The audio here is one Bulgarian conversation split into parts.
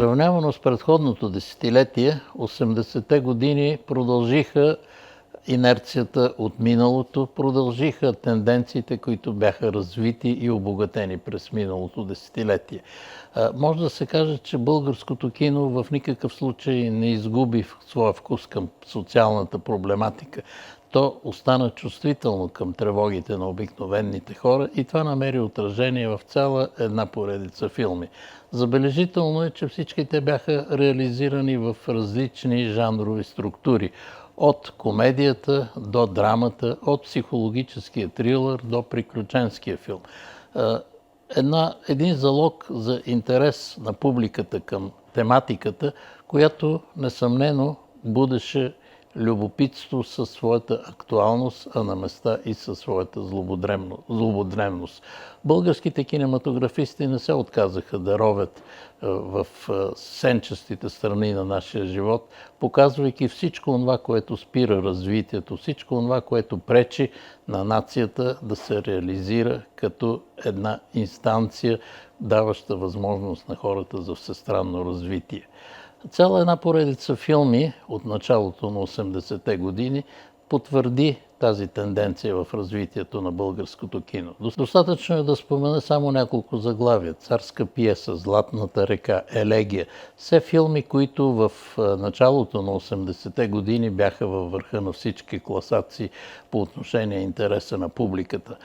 Сравнявано с предходното десетилетие, 80-те години продължиха инерцията от миналото, продължиха тенденциите, които бяха развити и обогатени през миналото десетилетие. Може да се каже, че българското кино в никакъв случай не изгуби своя вкус към социалната проблематика. То остана чувствително към тревогите на обикновените хора и това намери отражение в цяла една поредица филми. Забележително е, че всички те бяха реализирани в различни жанрови структури. От комедията до драмата, от психологическия трилър до приключенския филм. Един залог за интерес на публиката към тематиката, която несъмнено будеше любопитство със своята актуалност, а на места и със своята злободневност. Българските кинематографисти не се отказаха да ровят в сенчестите страни на нашия живот, показвайки всичко това, което спира развитието, всичко това, което пречи на нацията да се реализира като една инстанция, даваща възможност на хората за всестранно развитие. Цяла една поредица филми от началото на 80-те години потвърди тази тенденция в развитието на българското кино. Достатъчно е да спомена само няколко заглавия. Царска пиеса, Златната река, Елегия. Все филми, които в началото на 80-те години бяха във върха на всички класации по отношение интереса на публиката.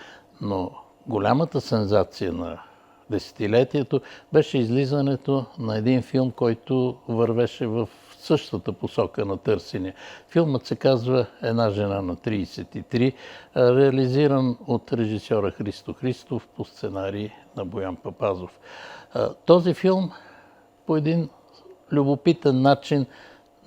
Но голямата сензация на десетилетието беше излизането на един филм, който вървеше в същата посока на търсене. Филмът се казва "Една жена на 33", реализиран от режисьора Христо Христов по сценарий на Боян Папазов. Този филм по един любопитен начин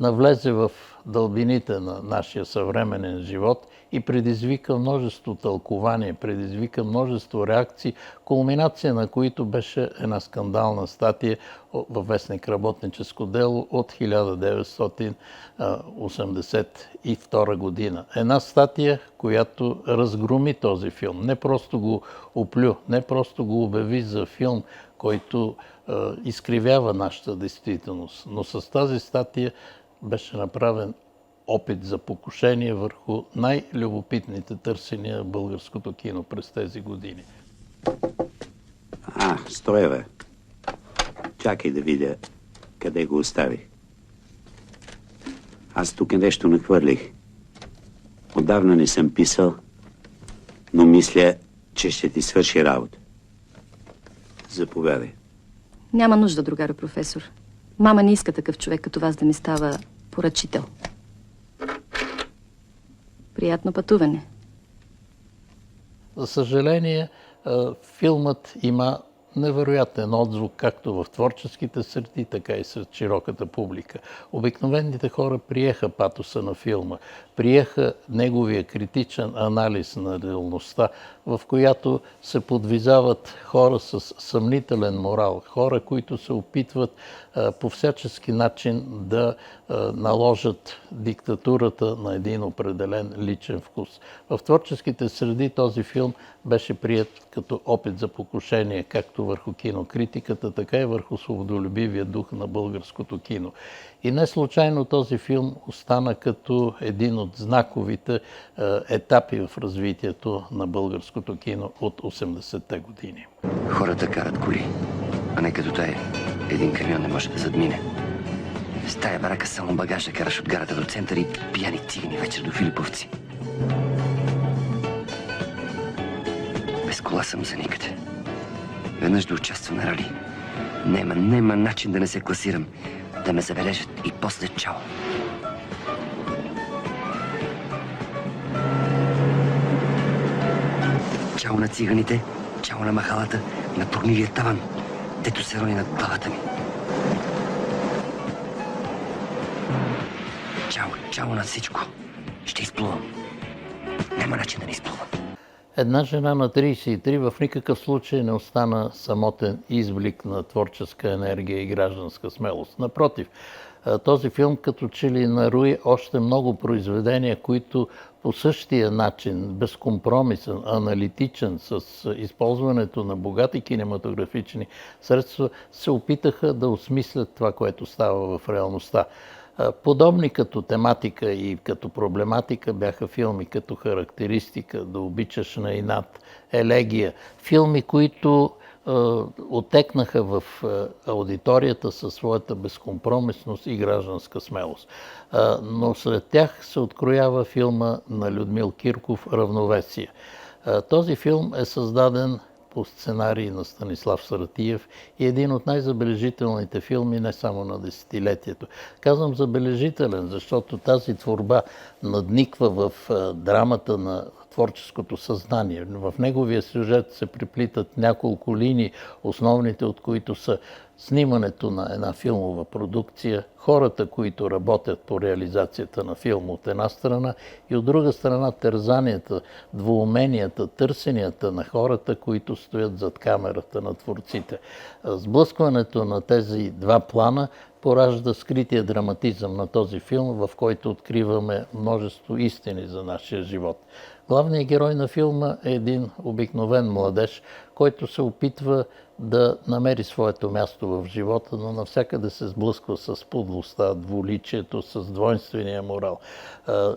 навлезе в дълбините на нашия съвременен живот и предизвика множество тълкования, предизвика множество реакции, кулминация на които беше една скандална статия във вестник "Работническо дело" от 1982 година. Една статия, която разгроми този филм. Не просто го оплю, не просто го обяви за филм, който изкривява нашата действителност, но с тази статия беше направен опит за покушение върху най-любопитните търсения в българското кино през тези години. Стой, бе. Чакай да видя къде го оставих. Аз тук нещо нахвърлих. Отдавна не съм писал, но мисля, че ще ти свърши работа. Заповядай. Няма нужда, другаре професор. Мама не иска такъв човек като вас да ми става поръчител. Приятно пътуване. За съжаление, филмът има невероятен отзвук както в творческите среди, така и сред широката публика. Обикновените хора приеха патоса на филма, приеха неговия критичен анализ на реалността, в която се подвизават хора с съмнителен морал, хора, които се опитват по всячески начин да наложат диктатурата на един определен личен вкус. В творческите среди този филм беше приет като опит за покушение както върху кинокритиката, така и върху свободолюбивия дух на българското кино. И не случайно този филм остана като един от знаковите етапи в развитието на българското кино от 80-те години. Хората карат коли, а не като тая. Един камион не може да задмине. С тая барака само багажа караш от гарата до центъра и пияни цигани вечер до Филиповци. Без кола съм за никъде. Веднъж да участвам на рали. Нема начин да не се класирам. Да ме забележат и после чао. Чао на циганите, чао на махалата, на прогнилия таван, дето се рони над главата ми. Чао на всичко. Ще изплувам. Няма начин да не изплувам. Една жена на 33 в никакъв случай не остана самотен изблик на творческа енергия и гражданска смелост. Напротив, Този филм като че ли наруи още много произведения, които по същия начин, безкомпромисен, аналитичен, с използването на богати кинематографични средства, се опитаха да осмислят това, което става в реалността. Подобни като тематика и като проблематика бяха филми като Характеристика, Да обичаш на инат, Елегия. Филми, които отекнаха в аудиторията със своята безкомпромисност и гражданска смелост. Но сред тях се откроява филма на Людмил Кирков «Равновесие». Този филм е създаден по сценарий на Станислав Саратиев и един от най-забележителните филми не само на десетилетието. Казвам забележителен, защото тази творба надниква в драмата на творческото съзнание. В неговия сюжет се приплитат няколко линии, основните от които са снимането на една филмова продукция, хората, които работят по реализацията на филм от една страна и от друга страна тързанията, двууменията, търсенията на хората, които стоят зад камерата на творците. Сблъскването на тези два плана поражда скрития драматизъм на този филм, в който откриваме множество истини за нашия живот. Главният герой на филма е един обикновен младеж, който се опитва да намери своето място в живота, но навсякъде се сблъсква с подлостта, двуличието, с двойнствения морал.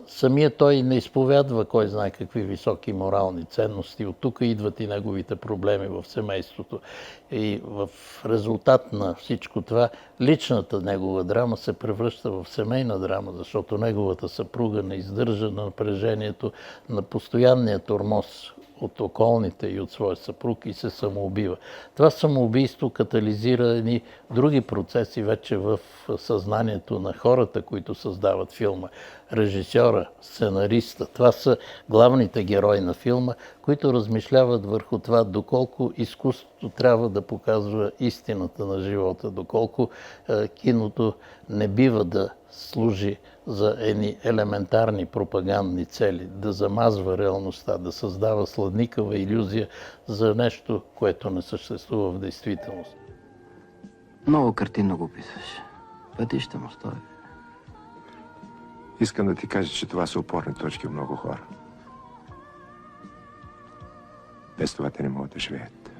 Самия той не изповядва кой знае какви високи морални ценности. От тук идват и неговите проблеми в семейството. И в резултат на всичко това, личната негова драма се превръща в семейна драма, защото неговата съпруга не издържа на напрежението, на постоянния тормоз от околните и от своя съпруг и се самоубива. Това самоубийство катализира едни други процеси вече в съзнанието на хората, които създават филма. Режисьора, сценариста. Това са главните герои на филма, които размишляват върху това доколко изкуството трябва да показва истината на живота, доколко киното не бива да служи за едни елементарни пропагандни цели, да замазва реалността, да създава сладникава илюзия за нещо, което не съществува в действителност. Много картинно го описваш. Пътища, мостове. Искам да ти кажа, че това са опорни точки в много хора. Без това те не могат да живеят.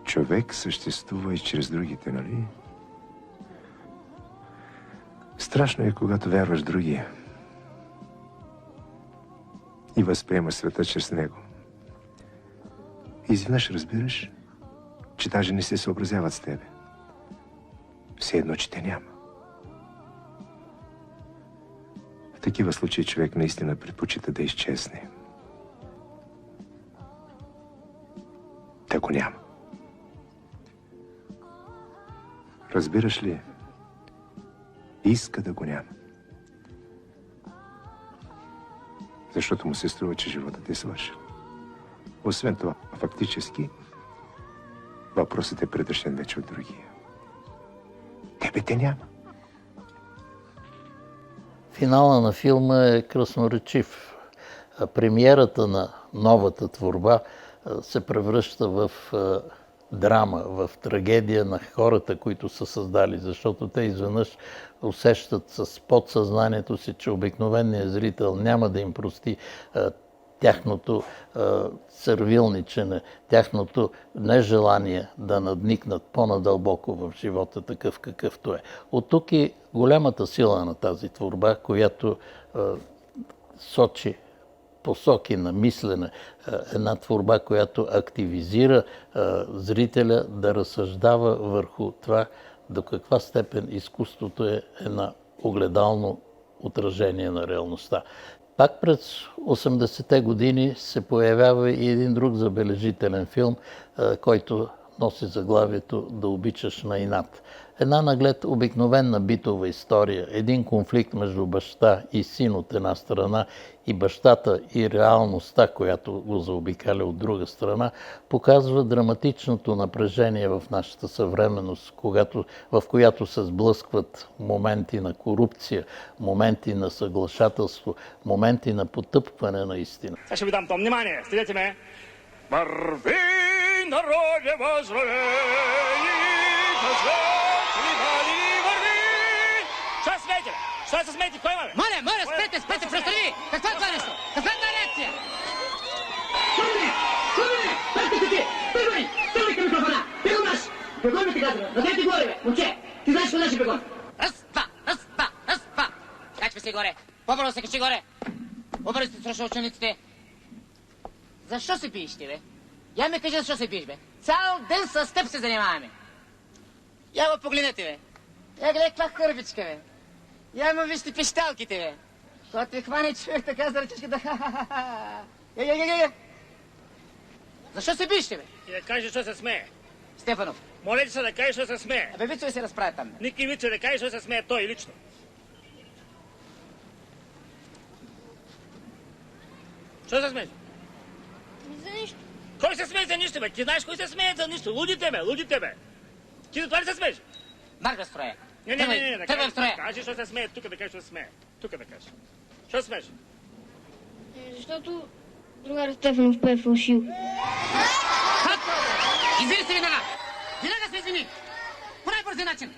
Човек съществува и чрез другите, нали? Страшно е, когато вярваш в другия и възприемаш света чрез него. И изведнъж разбираш, че даже не се съобразяват с тебе. Все едно, че те няма. В такива случаи човек наистина предпочита да изчезне. Та го няма. Разбираш ли? Иска да го няма. Защото му се струва, че животът е свършил. Освен това, фактически, въпросът е предрешен вече от другия. Тебе те няма. Финала на филма е красноречив. Премиерата на новата творба се превръща в драма, в трагедия на хората, които са създали, защото те изведнъж усещат с подсъзнанието си, че обикновеният зрител няма да им прости тяхното сервилничене, тяхното нежелание да надникнат по-надълбоко в живота, такъв какъвто е. От тук и голямата сила на тази творба, която сочи посоки на мислене, една творба, която активизира зрителя да разсъждава върху това до каква степен изкуството е една огледално отражение на реалността. Пак през 80-те години се появява и един друг забележителен филм, който носи заглавието «Да обичаш на инат». Една наглед обикновена битова история, един конфликт между баща и син от една страна и бащата и реалността, която го заобикаля от друга страна, показва драматичното напрежение в нашата съвременност, в която се сблъскват моменти на корупция, моменти на съглашателство, моменти на потъпкване на истина. Сега ще ви дам то внимание. Следете ме. Върви, народе, възрови! Що смеете, бе? Що се смеете? Кой има, бе? Моля, спрете, престани! Каква е това нещо? Каква е тази реакция? Шумине! Пазите се ти! Бегони! Стълни към микрофона! Бегон наш! Бегон ми ти казва! Надайте горе, бе! Момче! Ти знаеш какво значи бегон? Раз, два! Качва се горе! По-бързо се качи горе! По-бързо се срещу учениците! Защо се пиеш ти, бе? Я ми кажи защо се пиеш, бе? Цял ден с теб се занимаваме! Я го погледнете, бе! Я гледай каква хърбичка, бе! Я му вижте пищалките, бе! Когато те хване човек така за ръчичка да ха-ха-ха! Я! Защо се биете, бе? И да кажеш, що се смее. Стефанов, Моля ти се да кажеш, що се смее. абе вицове се разправят там. Ники виче да кажеш, що се смее той лично. Що се смееш? За нищо. Кой се смее за нищо, бе? Ти знаеш кой се смее за нищо? Лудите, бе! Ти за това ли се смееш? Марш да строя. Не, Тръгвай да кажеш, в строя. кажеш, що се смее, тук да кажеш, що се смее. Тук да кажеш. Що се смееш? Защото другар Стефанов пее фалшиво. Извини се веднага! Веднага се извини! По най-бързи начин!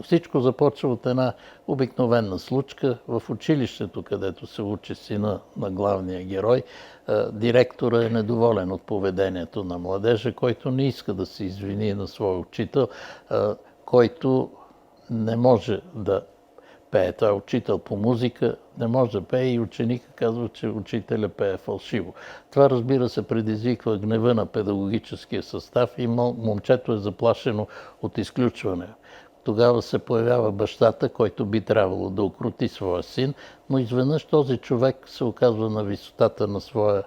Всичко започва от една обикновена случка в училището, където се учи сина на главния герой. Директора е недоволен от поведението на младежа, който не иска да се извини на своя учител, който не може да пее. Той е учител по музика, не може да пее и ученика казва, че учителя пее фалшиво. Това, разбира се, предизвиква гнева на педагогическия състав и момчето е заплашено от изключване. Тогава се появява бащата, който би трябвало да укроти своя син, но изведнъж този човек се оказва на висотата на своя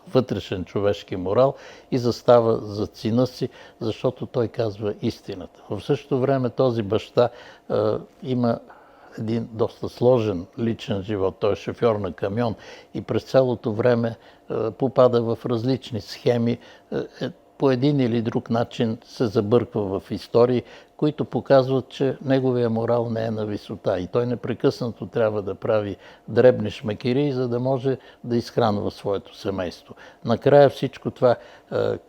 вътрешен човешки морал и застава зад сина си, защото той казва истината. В същото време този баща има един доста сложен личен живот. Той е шофьор на камион и през цялото време попада в различни схеми. По един или друг начин се забърква в истории, които показват, че неговия морал не е на висота. И той непрекъснато трябва да прави дребни шмекери, за да може да изхранва своето семейство. Накрая всичко това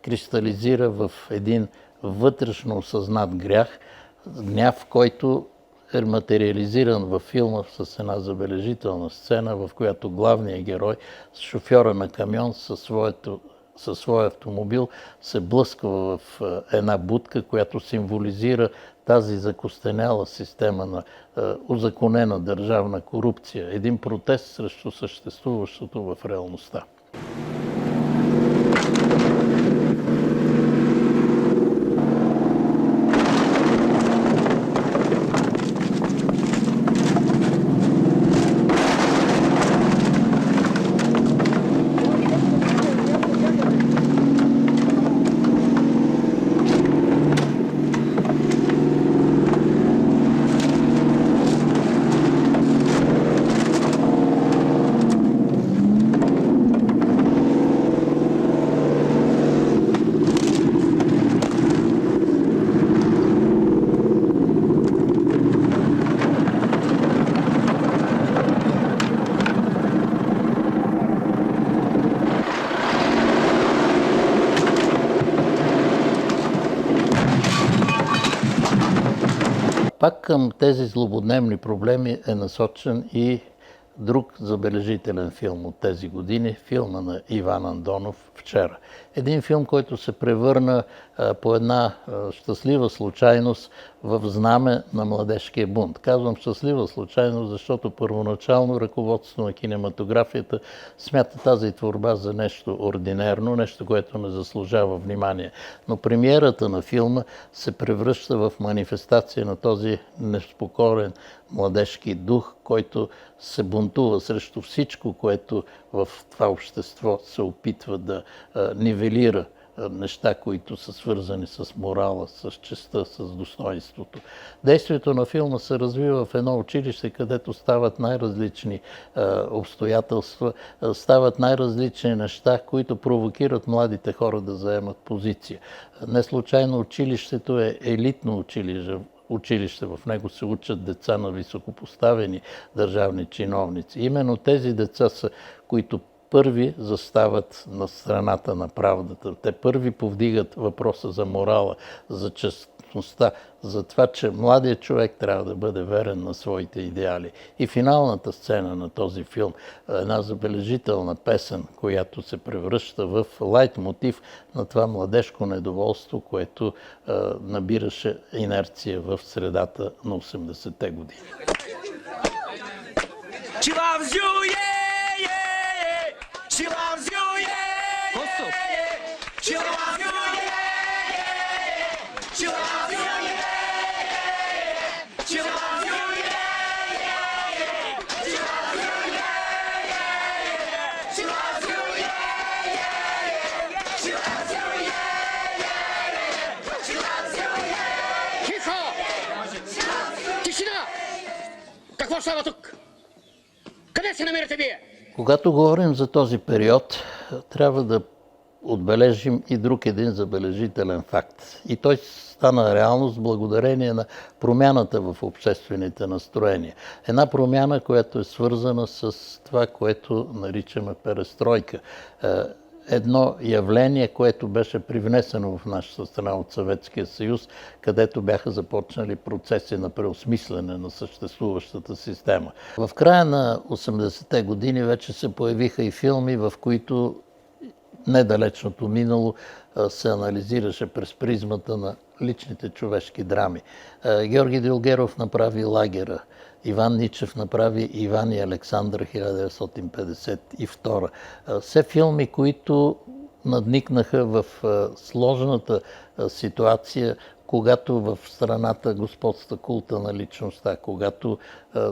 кристализира в един вътрешно осъзнат грях, гняв, който е материализиран във филма с една забележителна сцена, в която главният герой, шофьора на камион със своя автомобил, се блъсква в една будка, която символизира тази закостеняла система на узаконена държавна корупция. Един протест срещу съществуващото в реалността. Пак към тези злободневни проблеми е насочен и друг забележителен филм от тези години, филма на Иван Андонов «Вчера». Един филм, който се превърна по една щастлива случайност в знаме на младежкия бунт. Казвам щастлива случайност, защото първоначално ръководството на кинематографията смята тази творба за нещо ординерно, нещо, което не заслужава внимание. Но премиерата на филма се превръща в манифестация на този неспокоен младежки дух, който се бунтува срещу всичко, което в това общество се опитва да нивелира неща, които са свързани с морала, с честта, с достоинството. Действието на филма се развива в едно училище, където стават най-различни обстоятелства, стават най-различни неща, които провокират младите хора да заемат позиция. Не случайно училището е елитно училище. В него се учат деца на високопоставени държавни чиновници. Именно тези деца са, които първи застават на страната на правдата. Те първи повдигат въпроса за морала, за общността, за това, че младият човек трябва да бъде верен на своите идеали. И финалната сцена на този филм, една забележителна песен, която се превръща в лайтмотив на това младежко недоволство, което набираше инерция в средата на 80-те години. She loves you, yeah, yeah, yeah. She loves you, yeah, yeah, yeah. She loves you, yeah, yeah, yeah. She loves you, yeah, yeah, yeah. She loves you, yeah, yeah, yeah. She loves you, yeah, yeah, yeah. She loves you, yeah, yeah, yeah. She loves you, yeah, yeah, yeah. She loves you, yeah. Тихо! Тишина! Какво става тук? Къде се намирате вие? Когато говорим за този период, трябва да отбележим и друг един забележителен факт. И той стана реалност благодарение на промяната в обществените настроения. Една промяна, която е свързана с това, което наричаме перестройка. Едно явление, което беше привнесено в нашата страна от Съветския съюз, където бяха започнали процеси на преосмислене на съществуващата система. В края на 80-те години вече се появиха и филми, в които недалечното минало се анализираше през призмата на личните човешки драми. Георги Дилгеров направи Лагера, Иван Ничев направи Иван и Александър 1952. Все филми, които надникнаха в сложната ситуация, когато в страната господства култа на личността, когато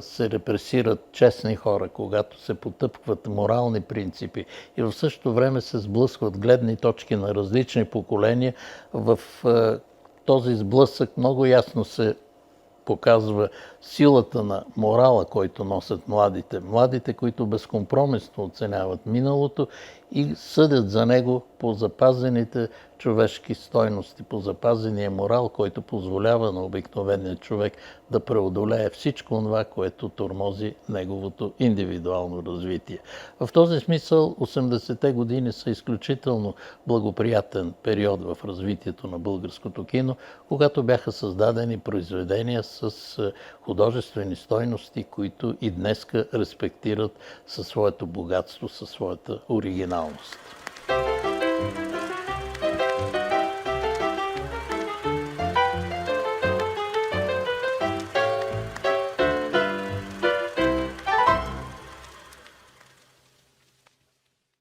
се репресират честни хора, когато се потъпкват морални принципи и в същото време се сблъскват гледни точки на различни поколения, в този сблъсък много ясно се показва силата на морала, който носят младите. Младите, които безкомпромисно оценяват миналото и съдят за него по запазените човешки стойности, по запазения морал, който позволява на обикновения човек да преодолее всичко това, което тормози неговото индивидуално развитие. В този смисъл 80-те години са изключително благоприятен период в развитието на българското кино, когато бяха създадени произведения с художествени стойности, които и днеска респектират със своето богатство, със своята оригиналност.